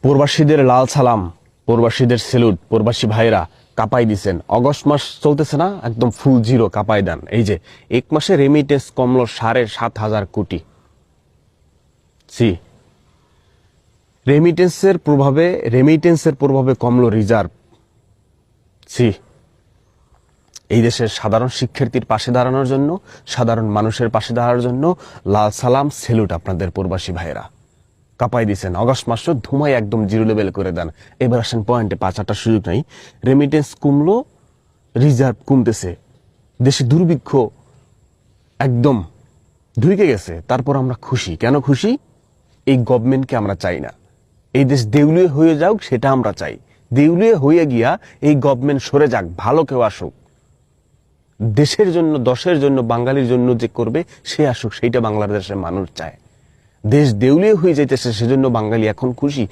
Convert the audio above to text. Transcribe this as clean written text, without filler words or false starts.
প্রবাসীদের লাল সালাম, প্রবাসীদের সেলুট। প্রবাসী ভাইরা কাঁপাই দিছেন। অগস্ট মাস চলতেছে না, একদম ফুল জিরো কাঁপাই দেন। এই যে এক মাসে রেমিটেন্স কমলো 7,500 কোটি। রেমিটেন্সের প্রভাবে কমলো রিজার্ভ। এই দেশের সাধারণ শিক্ষার্থীর পাশে দাঁড়ানোর জন্য, সাধারণ মানুষের পাশে দাঁড়ানোর জন্য লাল সালাম, সেলুট আপনাদের প্রবাসী ভাইরা। কাঁপাই দিচ্ছেন। অগস্ট মাসও ধুমাই একদম জিরো লেভেল করে দেন। এবার আসেন পয়েন্টে, 5-8টার সুযোগ নাই। রেমিটেন্স কমলো, রিজার্ভ কমতেছে, দেশে দুর্ভিক্ষ একদম ঢুকে গেছে। তারপর আমরা খুশি। কেন খুশি? এই গভর্নমেন্টকে আমরা চাই না। এই দেশ দেউলিয়া হয়ে যাক, সেটা আমরা চাই। দেউলিয়া হয়ে গিয়া এই গভর্নমেন্ট সরে যাক, ভালো কেউ আসুক। দেশের জন্য, দশের জন্য, বাঙালির জন্য যে করবে সে আসুক, সেইটা বাংলাদেশের মানুষ চায়। দেশ দেউলিয়া হয়ে যাইতেছে, সেজন্য বাঙালি এখন খুশি।